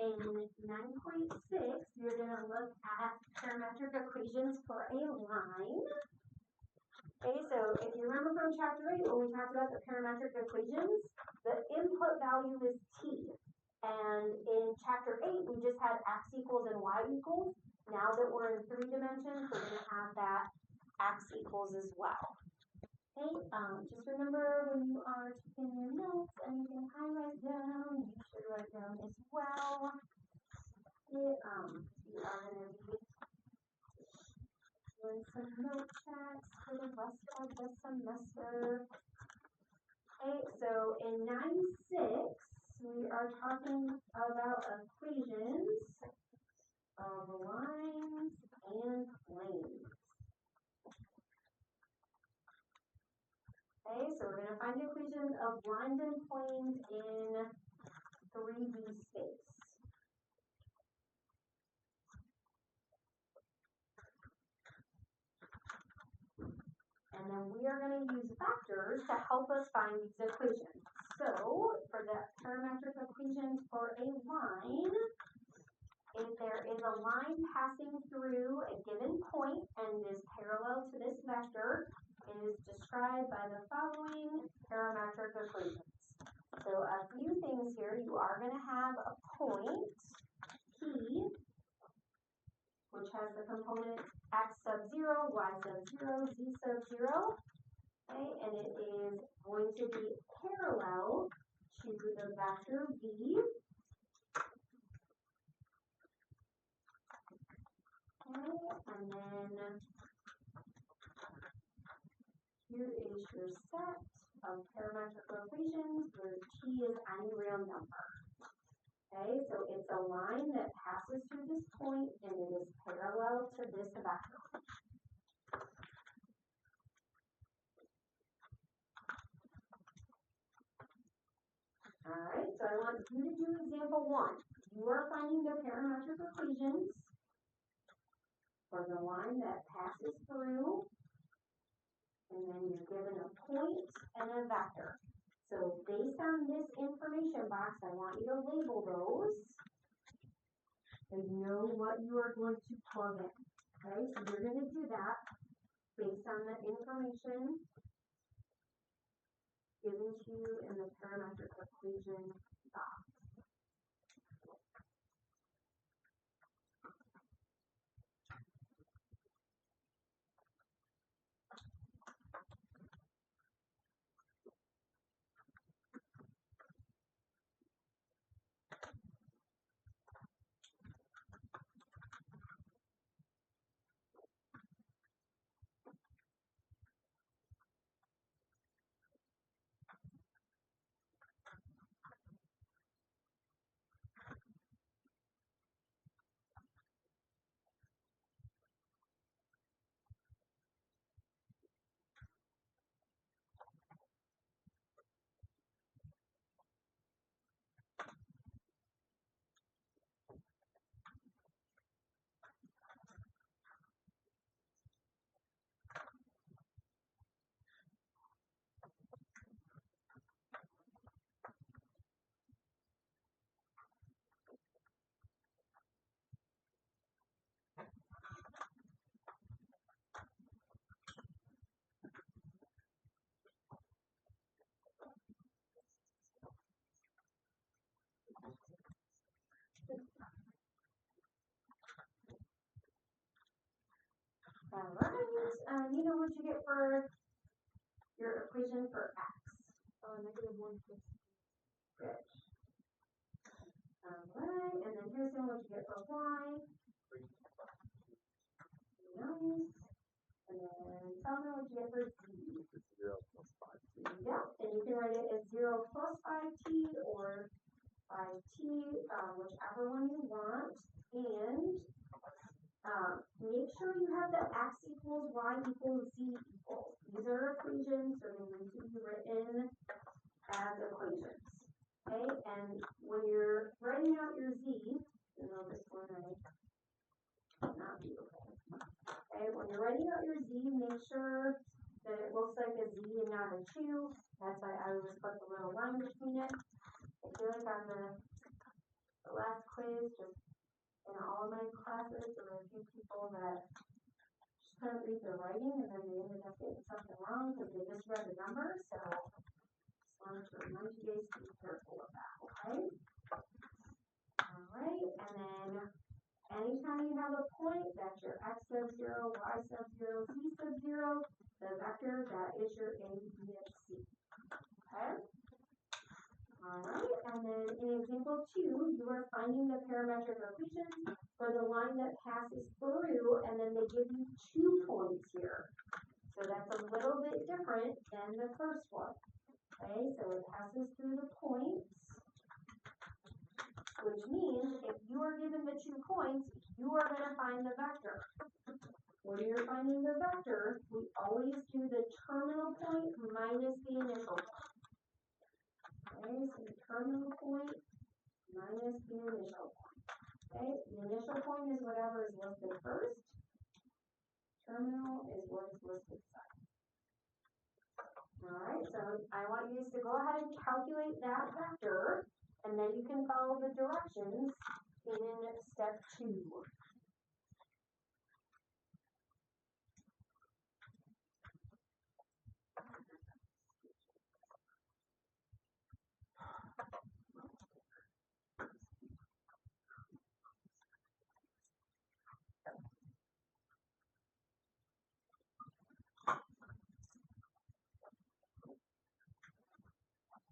in 9.6, you're going to look at parametric equations for a line. Okay, so if you remember from chapter 8, when we talked about the parametric equations, the input value is t. And in chapter 8, we just had x equals and y equals. Now that we're in 3 dimensions, we're going to have that x equals as well. Okay, just remember when you are taking your notes and you can highlight down, you should write down as well. Okay, you are going to be doing some note checks for the rest of the semester. Okay, so in 9.6, we are talking about equations of lines and planes. Okay, so we're going to find the equations of lines and planes in 3D space. And then we are going to use vectors to help us find these equations. So for the parametric equations for a line, if there is a line passing through a given point and is parallel to this vector, it is described by the following parametric equations. So a few things here. You are going to have a point, P, which has the component x sub 0, y sub 0, z sub 0. Okay, and it is going to be parallel to the vector v. Okay, and then here is your set of parametric equations where t is any real number. Okay, so it's a line that passes through this point and it is parallel to this vector. Alright, so I want you to do example 1. You are finding the parametric equations for the line that passes through, and then you're given a point and a vector. So based on this information box, I want you to label those and know what you are going to plug in. Okay, so you're going to do that based on the information given to you in the parametric equation box. Alright, you know what you get for your equation for x? Negative 1 plus. Good. Alright, and then here's what you get for y. Nice. And then tell me what you get for z. 0 plus 5t. Yeah, and you can write it as 0 plus 5t or 5t, whichever one you want. And make sure you have the x equals y equals z equals. These are equations, so they need to be written as equations. Okay, and when you're writing out your z, you know this one might not be okay. Okay, when you're writing out your z, make sure that it looks like a z and not a 2. That's why I always put the little line between it. I feel like on the last quiz, just in all of my classes, there were a few people that just couldn't read the writing, and then they ended up getting something wrong because they misread the number, so just wanted to remind you guys to be careful of that, okay? Alright, and then anytime you have a point, that's your x sub 0, y sub 0, z sub 0, the vector, that is your a, b, and c. Okay? Alright, and then in example 2, you are finding the parametric equations for the line that passes through, and then they give you 2 points here. So that's a little bit different than the first one. Okay, so it passes through the points, which means if you are given the 2 points, you are going to find the vector. When you're finding the vector, we always do the terminal point minus the initial point. Okay, so the terminal point minus the initial point. Okay, the initial point is whatever is listed first. Terminal is what is listed second. Alright, so I want you to go ahead and calculate that vector, and then you can follow the directions in step 2.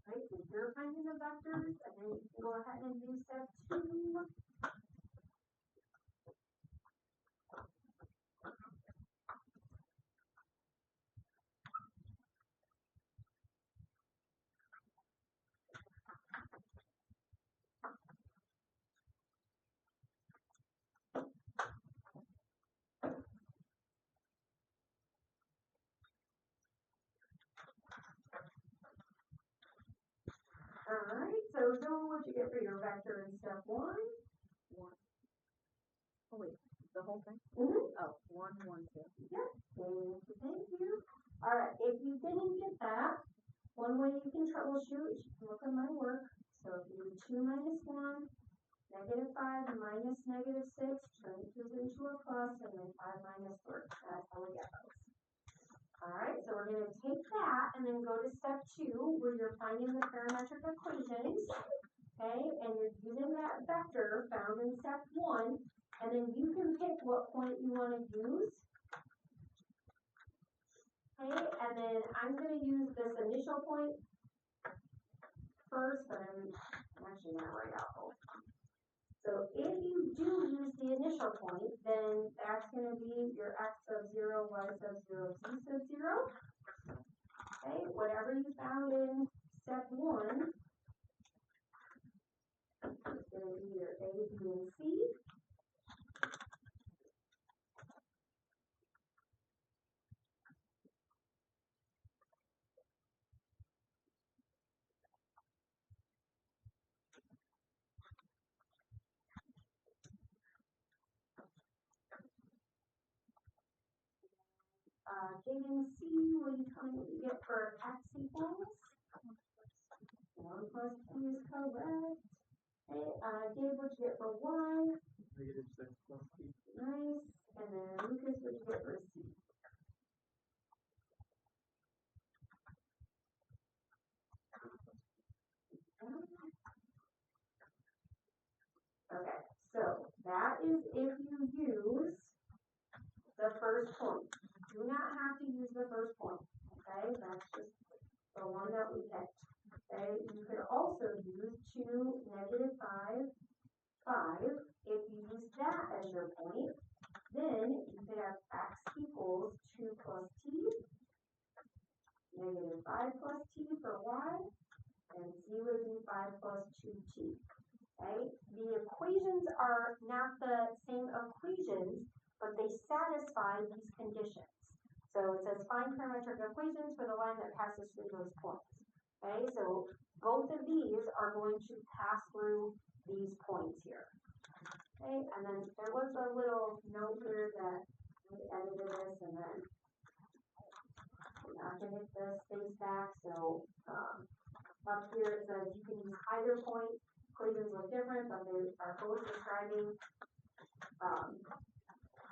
Right, so you're finding the vectors, and then you can go ahead and do step 2. Alright, so Joel, what'd you get for your vector in step 1? 1. Oh wait, the whole thing? Mm-hmm. Oh, 1, 1, 2. Yep, thank you. Alright, if you didn't get that, one way you can troubleshoot is you can look at my work. So if you do 2 minus 1, negative 5 minus negative 6, turn this into a plus, and then 5 minus 3. That's how we get those. Alright, so we're going to take that and then go to step 2, where you're finding the parametric equations. Okay, and you're using that vector found in step 1, and then you can pick what point you want to use. Okay, and then I'm going to use this initial point first, but I'm actually going to write out both. So if you do use the initial point, then that's going to be your x sub 0, y sub 0, z sub 0. Okay, whatever you found in step 1 is going to be your a, b, and c. Given c, will you tell me what you get for x equals? 1 plus p is correct. Okay, Gabe, what you get for y? Negative 6 plus p. Nice. And then Lucas, what you get for c? Okay, so that is if you use the first point. Do not have to use the first point. Okay, that's just the one that we picked. Okay, you could also use 2, negative 5, 5. If you use that as your point, then you could have x equals 2 plus t, negative 5 plus t for y, and c would be 5 plus 2t. Okay, the equations are not the same equations, but they satisfy these conditions. So it says find parametric equations for the line that passes through those points. Okay, so both of these are going to pass through these points here. Okay, and then there was a little note here that we edited this, and then I can hit the space back. So up here it says you can use either point. Equations look different, but they are both describing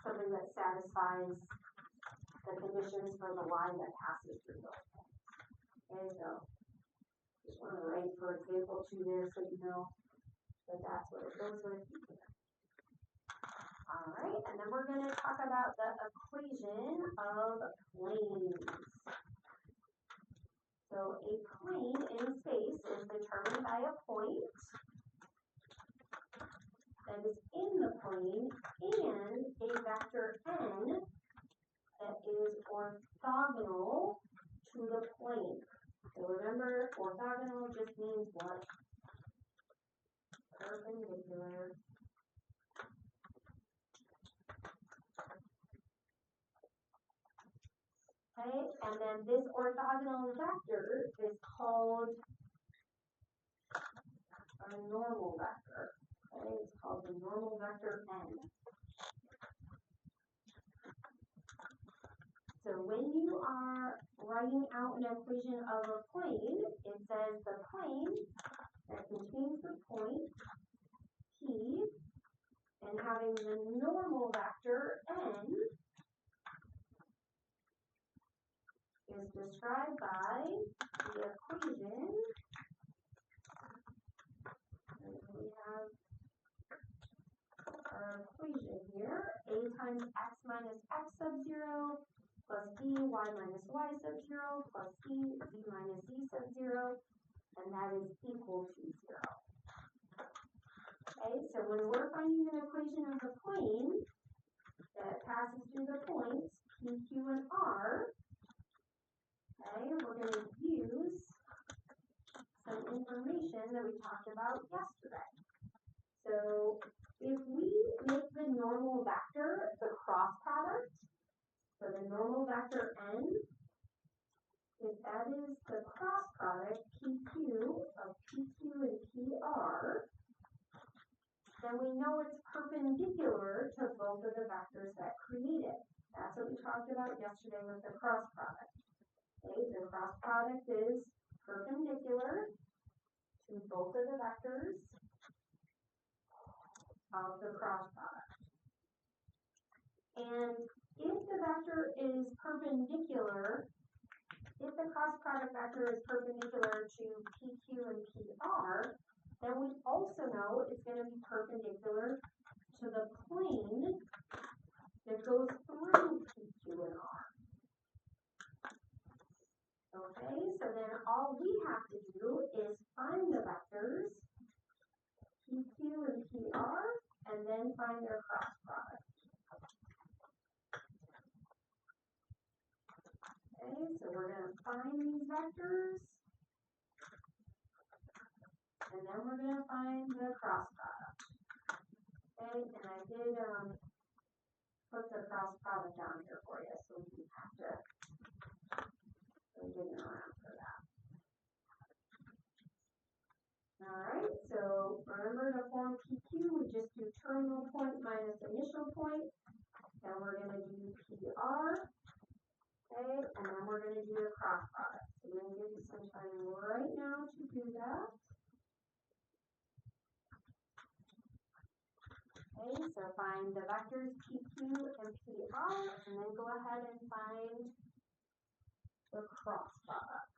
something that satisfies the conditions for the line that passes through those points. Okay, so just want to write for example 2 there so you know that that's what it goes with here. Alright, and then we're going to talk about the equation of planes. So a plane in space is determined by a point that is in the plane and a vector n that is orthogonal to the plane. So remember, orthogonal just means what? Perpendicular. Okay, and then this orthogonal vector is called a normal vector. Okay, it's called the normal vector n. So when you are writing out an equation of a plane, it says the plane that contains the point P and having the normal vector n is described by the equation, and we have our equation here, a times x minus x sub 0 plus b y minus y sub 0 plus c z minus z sub 0, and that is equal to 0. Okay, so when we're finding an equation of the plane that passes through the points P, Q, and R, okay, we're going to use some information that we talked about yesterday. So if we make the normal vector the cross product, so the normal vector n, if that is the cross product PQ of PQ and PR, then we know it's perpendicular to both of the vectors that create it. That's what we talked about yesterday with the cross product. Okay, the cross product is perpendicular to both of the vectors of the cross product. And if the vector is perpendicular, if the cross product vector is perpendicular to PQ and PR, then we also know it's going to be perpendicular to the plane that goes through PQ and R. Okay, so then all we have to do is find the vectors PQ and PR and then find their cross product. Okay, so we're going to find these vectors and then we're going to find the cross product. Okay, and I did put the cross product down here for you so we don't have to dig around for that. Alright, so remember to form PQ, we just do terminal point minus initial point. Then we're going to do PR. Okay, and then we're going to do the cross product. So we're going to give you some time right now to do that. Okay, so find the vectors PQ and PR, and then go ahead and find the cross product.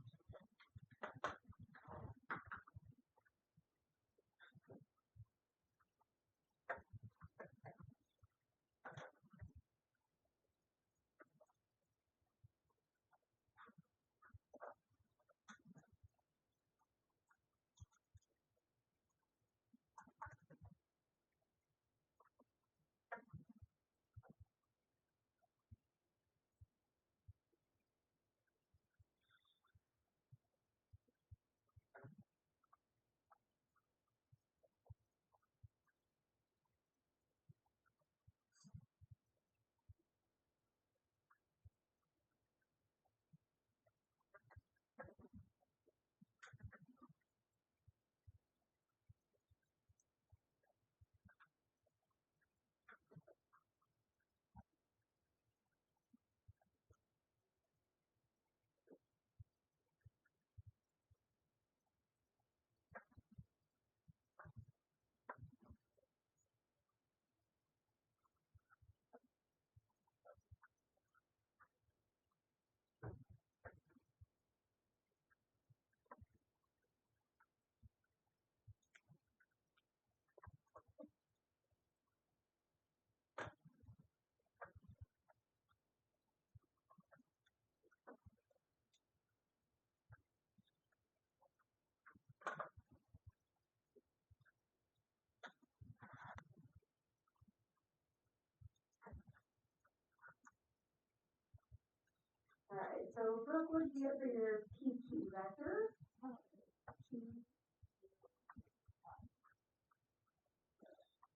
so Brooke, what did you get for your PQ vector?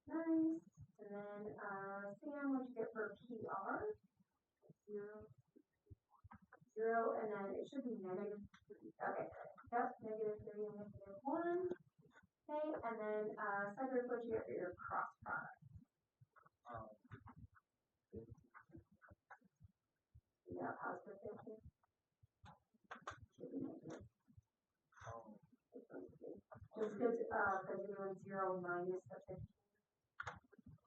Nice. And then, Sam, what did you get for PR? 0. 0, and then it should be negative 3. Okay, yep, negative 3 and negative 1. Okay, and then, Cedric, what did you get for your cross product? You got positive 50? Should be negative. Just because you're doing 0 minus the 50.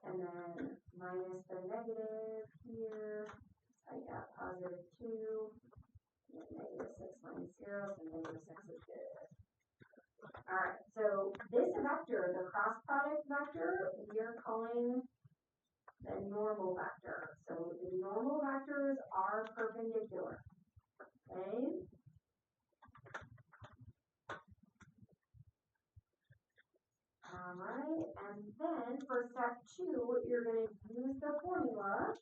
And then minus the negative here, I got positive 2, and negative 6 minus 0, so negative 6 is good. Alright, so this vector, the cross product vector, we are calling the normal vector. So the normal vectors are perpendicular. Okay? Alright, and then for step 2, you're going to use the formula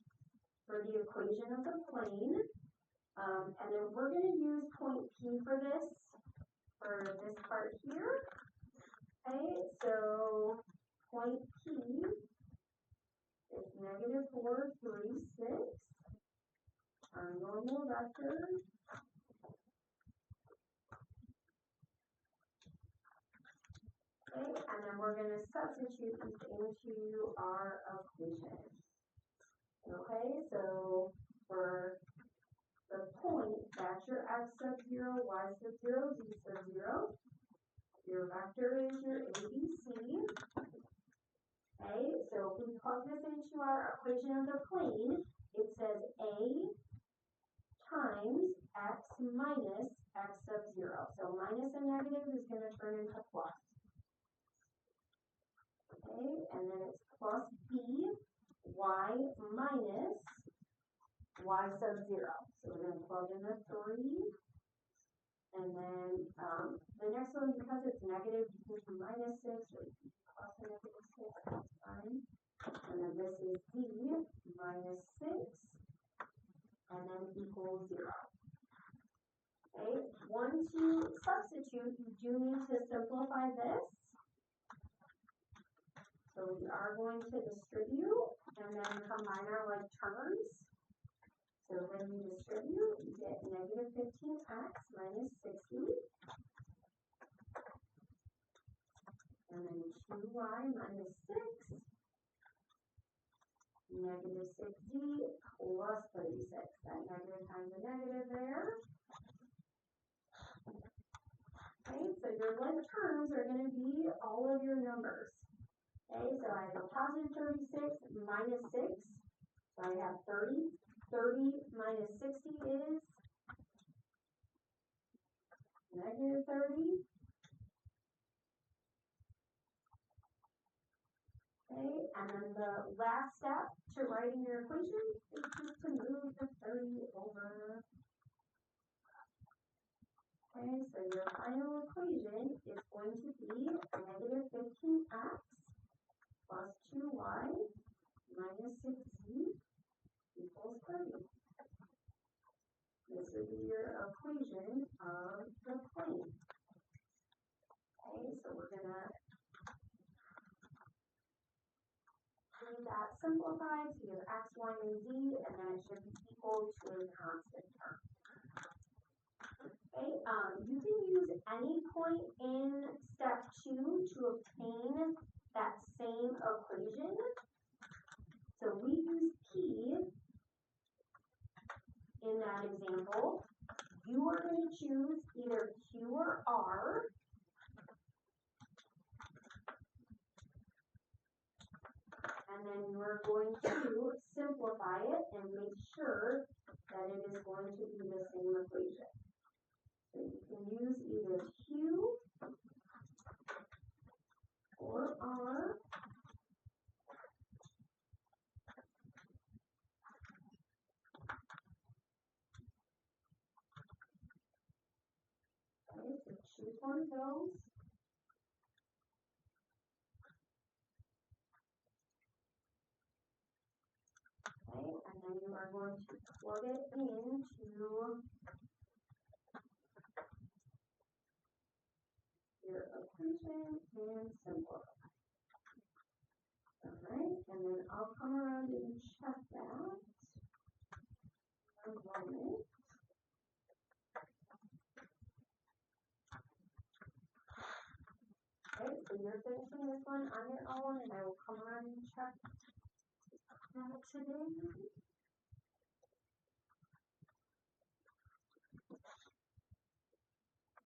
for the equation of the plane. And then we're going to use point P for this part here. Okay, so point P is negative 4, 3, 6. Our normal vector. Okay, and then we're going to substitute these into our equation. Okay, so for the point, that's your x sub 0, y sub 0, z sub 0. Your vector is your ABC. Okay, so if we plug this into our equation of the plane, it says A times x minus x sub 0. So minus and negative is going to turn into plus. Okay, and then it's plus b y minus y sub 0. So we're going to plug in the 3. And then the next one, because it's negative, you can do minus 6 or plus or negative 6. That's fine. And then this is d minus 6. And then equals 0. Okay, once you substitute, you do need to simplify this. So we are going to distribute and then combine our like terms. So when you distribute, you get negative 15x minus 60. And then 2y minus 6. Negative 6z plus 36. That negative times a negative there. Okay, so your like terms are going to be all of your numbers. Okay, so I have a positive 36 minus 6. So I have 30. 30 minus 60 is negative 30. Okay, and then the last step to writing your equation is just to move the 30 over. Okay, so your final equation is going to be negative 15x plus 2y minus 6z equals 30. This would be your equation of the plane. Okay, so we're going to do that simplified. So you have x, y, and z, and then it should be equal to a constant term. Okay, you can use any point in step 2 to obtain that same equation. So we use P in that example. You are going to choose either Q or R. And then you are going to simplify it and make sure that it is going to be the same equation. So you can use either Q or R. Okay, so choose one of those. Okay, and then you are going to plug it into equation and simplify. Alright, and then I'll come around and check that. One minute. Okay, so you're finishing this one on your own, and I will come around and check that today.